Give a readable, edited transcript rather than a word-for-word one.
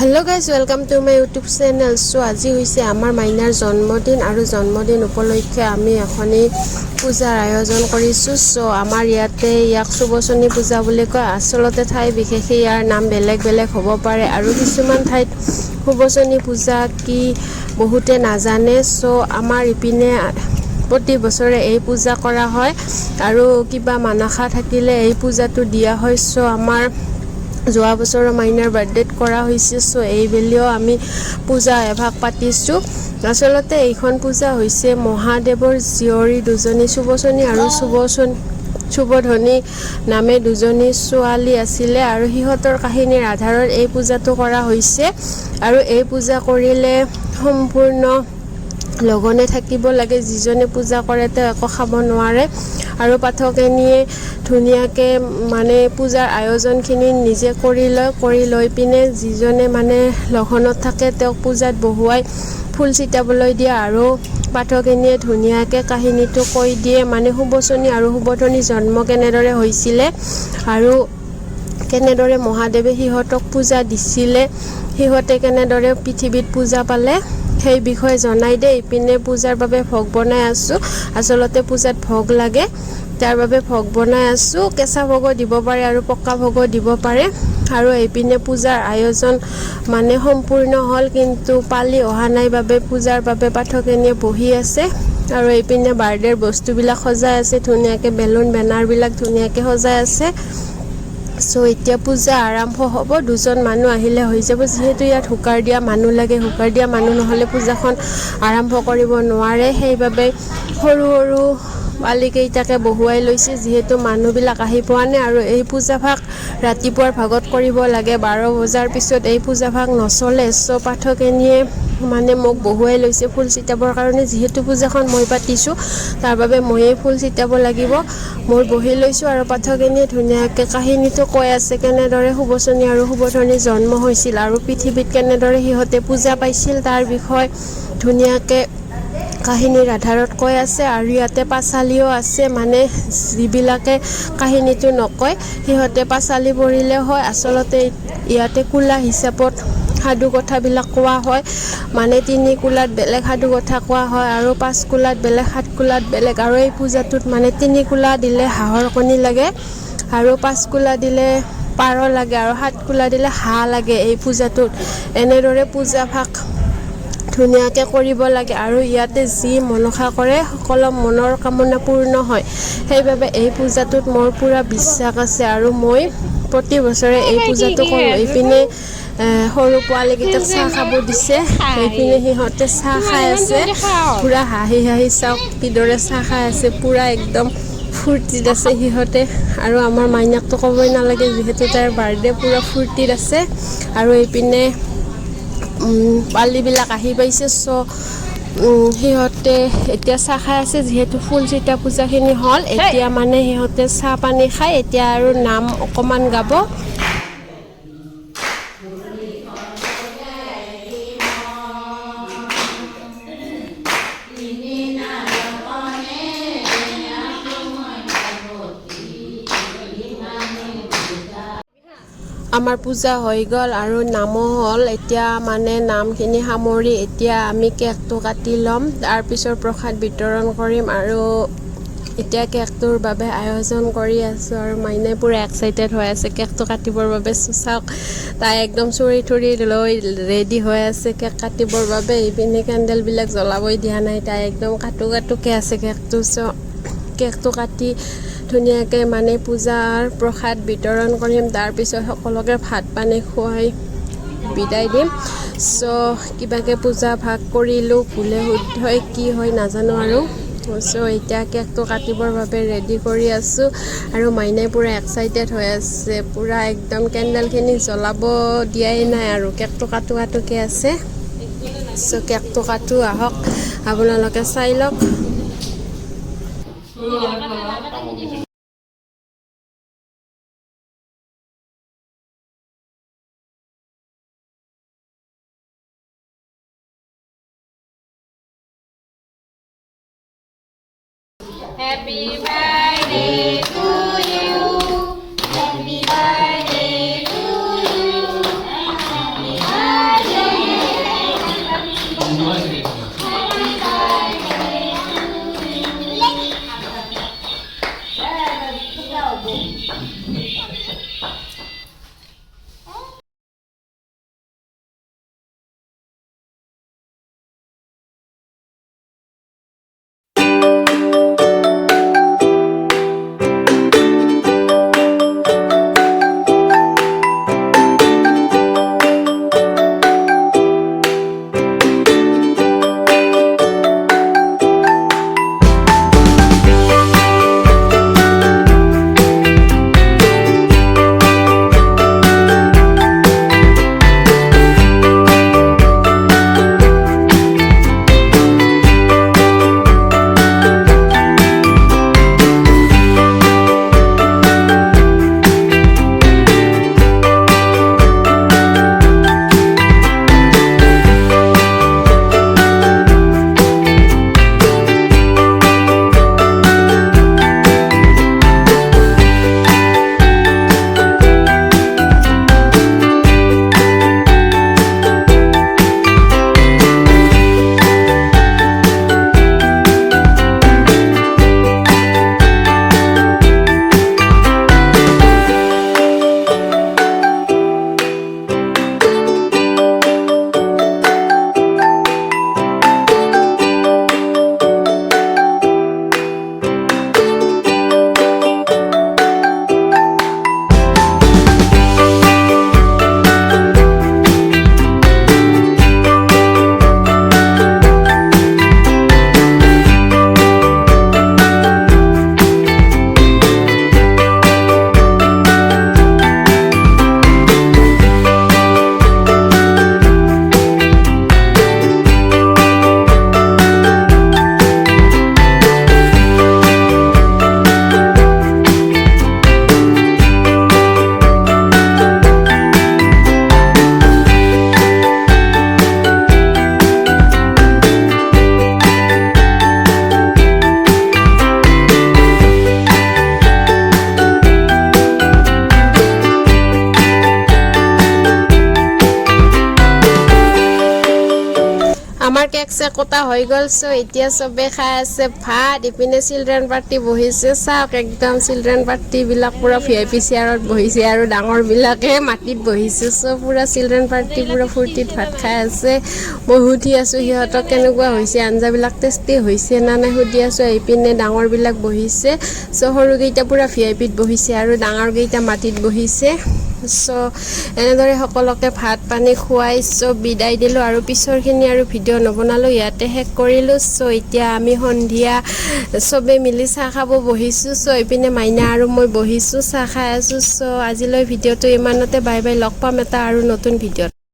Hello guys, welcome to my YouTube channel. So আজি হৈছে আমাৰ মাইনাৰ জন্মদিন আৰু জন্মদিন উপলক্ষে আমি এখনি পূজাৰ আয়োজন কৰিছো। সো আমাৰ ইয়াতে ইয়াক সুবচনী পূজা বুলি কয়। আচলতে ঠাই বিশেষে ইয়াৰ নাম বেলেগ বেলেগ হ'ব পাৰে আৰু কিছুমান ঠাইত সুবচনী পূজা কি বহুতে নাজানে। সো আমাৰ ইপিনে প্ৰতি বছৰে এই পূজা কৰা হয় আৰু কিবা মানসা থাকিলে এই পূজাটো দিয়া হয়। সো আমাৰ যোৱা বছৰৰ মাইনাৰ বাৰ্থডেত কৰা হৈছে। সো এইবেলিও আমি পূজা এভাগ পাতিছোঁ। আচলতে এইখন পূজা হৈছে মহাদেৱৰ জীয়ৰী দুজনী সুবচনী আৰু সুবধনী নামে দুজনী ছোৱালী আছিলে আৰু সিহঁতৰ কাহিনীৰ আধাৰত এই পূজাটো কৰা হৈছে। আৰু এই পূজা কৰিলে সম্পূৰ্ণ লগনে থাকিব লাগে। যিজনে পূজা কৰে তেওঁ একো খাব নোৱাৰে আৰু পাঠকেনিয়ে ধুনীয়াকে মানে পূজাৰ আয়োজনখিনি নিজে কৰি লৈ পিনে যিজনে মানে লগনত থাকে তেওঁক পূজাত বহুৱাই ফুল ছিটাবলৈ দিয়ে আৰু পাঠকেনিয়ে ধুনীয়াকে কাহিনীটো কৈ দিয়ে, মানে সুবচনী আৰু সুবধনী জন্ম কেনেদৰে হৈছিলে আৰু কেনেদৰে মহাদেৱে সিহঁতক পূজা দিছিলে, সিহঁতে কেনেদৰে পৃথিৱীত পূজা পালে সেই বিষয়ে জনাই দিয়ে। ইপিনে পূজাৰ বাবে ভোগ বনাই আছোঁ। আচলতে পূজাত ভোগ লাগে, তাৰ বাবে ভোগ বনাই আছোঁ। কেঁচা ভোগো দিব পাৰে আৰু পকা ভোগো দিব পাৰে। আৰু এইপিনে পূজাৰ আয়োজন মানে সম্পূৰ্ণ হ'ল, কিন্তু পালি অহা নাই বাবে পূজাৰ বাবে পাঠকেনিয়ে বহি আছে। আৰু এইপিনে বাৰ্থডেৰ বস্তুবিলাক সজাই আছে ধুনীয়াকে, বেলুন বেনাৰবিলাক ধুনীয়াকে সজাই আছে। সো এতিয়া পূজা আৰম্ভ হ'ব। দুজন মানুহ আহিলে হৈ যাব, যিহেতু ইয়াত হুকাৰ দিয়া মানুহ লাগে। হুকাৰ দিয়া মানুহ নহ'লে পূজাখন আৰম্ভ কৰিব নোৱাৰে। সেইবাবে সৰু সৰু বালিকেইটাকে বহুৱাই লৈছে, যিহেতু মানুহবিলাক আহি পোৱা নাই। আৰু এই পূজাভাগ ৰাতিপুৱাৰ ভাগত কৰিব লাগে, 12 বজাৰ পিছত এই পূজাভাগ নচলে। সো পাঠকেনিয়ে মানে মোক বহুৱাই লৈছে ফুল ছিটাবৰ কাৰণে। যিহেতু পূজাখন মই পাতিছোঁ তাৰ বাবে ময়েই ফুল ছিটাব লাগিব। মই বহি লৈছোঁ আৰু পাঠকেনিয়ে ধুনীয়াকৈ কাহিনীটো কৈ আছে, কেনেদৰে সুবচনী আৰু সুবধনী জন্ম হৈছিল আৰু পৃথিৱীত কেনেদৰে সিহঁতে পূজা পাইছিল তাৰ বিষয়ে ধুনীয়াকৈ কাহিনীৰ আধাৰত কৈ আছে। আৰু ইয়াতে পাঁচালিও আছে, মানে যিবিলাকে কাহিনীটো নকয় সিহঁতে পাঁচালি পঢ়িলে হয়। আচলতে ইয়াতে কোলা হিচাপত সাধু কথাবিলাক কোৱা হয়, মানে 3 কোলাত বেলেগ সাধু কথা কোৱা হয় আৰু 5 কোলাত বেলেগ, 7 কোলাত বেলেগ। আৰু এই পূজাটোত মানে 3 কোলা দিলে হাঁহৰ কণী লাগে আৰু 5 কোলা দিলে পাৰ লাগে আৰু 7 কোলা দিলে হাঁহ লাগে। এই পূজাটোত এনেদৰে পূজাভাগ ধুনীয়াকৈ কৰিব লাগে আৰু ইয়াতে যি মনসা কৰে সকলো মনৰ কামনা পূৰ্ণ হয়। সেইবাবে এই পূজাটোত মোৰ পূৰা বিশ্বাস আছে আৰু মই প্ৰতি বছৰে এই পূজাটো কৰোঁ। এইপিনে সৰু পোৱালীকেইটাক চাহ খাব দিছে, সেইপিনে সিহঁতে চাহ খাই আছে। পূৰা হাঁহি হাঁহি চাওক কিদৰে চাহ খাই আছে, পূৰা একদম ফূৰ্তিত আছে সিহঁতে। আৰু আমাৰ মাইনাকটো ক'বই নালাগে, যিহেতু তাইৰ বাৰ্থডে, পূৰা ফূৰ্তিত আছে। আৰু এইপিনে পালিবিলাক আহি পাইছে। সো সিহঁতে এতিয়া চাহ খাই আছে, যিহেতু ফুল চিটা পূজাখিনি হ'ল। এতিয়া মানে সিহঁতে চাহ পানী খায়, এতিয়া আৰু নাম অকণমান গাব। আমাৰ পূজা হৈ গ'ল আৰু নামো হ'ল। এতিয়া মানে নামখিনি সামৰি এতিয়া আমি কেকটো কাটি ল'ম, তাৰপিছত প্ৰসাদ বিতৰণ কৰিম। আৰু এতিয়া কেকটোৰ বাবে আয়োজন কৰি আছোঁ আৰু মাইনাই পূৰা এক্সাইটেড হৈ আছে কেকটো কাটিবৰ বাবে। চাওক তাই একদম চুৰি থুৰি লৈ ৰেডি হৈ আছে কেক কাটিবৰ বাবে। এইপিনে কেণ্ডেলবিলাক জ্বলাবই দিয়া নাই, তাই একদম কাটোকে আছে কেকটো। চ' কেকটো কাটি ধুনীয়াকৈ মানে পূজাৰ প্ৰসাদ বিতৰণ কৰিম, তাৰপিছত সকলোকে ভাত পানী খুৱাই বিদায় দিম। চ' কিবাকৈ পূজা ভাগ কৰিলোঁ, ভুলে শুদ্ধই কি হয় নাজানো আৰু। চ' এতিয়া কেকটো কাটিবৰ বাবে ৰেডি কৰি আছোঁ আৰু মাইনাই পূৰা এক্সাইটেড হৈ আছে, পূৰা একদম কেণ্ডেলখিনি জ্বলাব দিয়াই নাই আৰু কেকটো কাটোকে আছে। চ' কেকটো কাটো, আহক আপোনালোকে চাই লওক। Happy birthday to you. Happy birthday to you. Happy birthday. আমাৰ কেক চেক কটা হৈ গ'ল চ' এতিয়া চবে খাই আছে ভাত ইপিনে চিলড্ৰেন পাৰ্টি বহিছে চাওক একদম চিলড্ৰেন পাৰ্টিবিলাক পুৰা VIP চেয়াৰত বহিছে আৰু ডাঙৰবিলাকে মাটিত বহিছে চ' পুৰা চিলড্ৰেন পাৰ্টি পুৰা ফূৰ্তিত ভাত খাই আছে মই সুধি আছোঁ সিহঁতক কেনেকুৱা হৈছে আঞ্জাবিলাক টেষ্টি হৈছে না নাই সুধি আছোঁ এইপিনে ডাঙৰবিলাক বহিছে চ' সৰুকেইটা পুৰা VIPত বহিছে আৰু ডাঙৰকেইটা মাটিত বহিছে চ' এনেদৰে সকলোকে ভাত পানী খুৱাই চ' বিদায় দিলোঁ আৰু পিছৰখিনি আৰু ভিডিঅ' নবনালোঁ ইয়াতে শেষ কৰিলোঁ চ' এতিয়া আমি সন্ধিয়া চবে মিলি চাহ খাব বহিছোঁ চ' এইপিনে মাইনা আৰু মই বহিছোঁ চাহ খাই আছোঁ চ' আজিলৈ ভিডিঅ'টো ইমানতে বাই বাই লগ পাম এটা আৰু নতুন ভিডিঅ'ত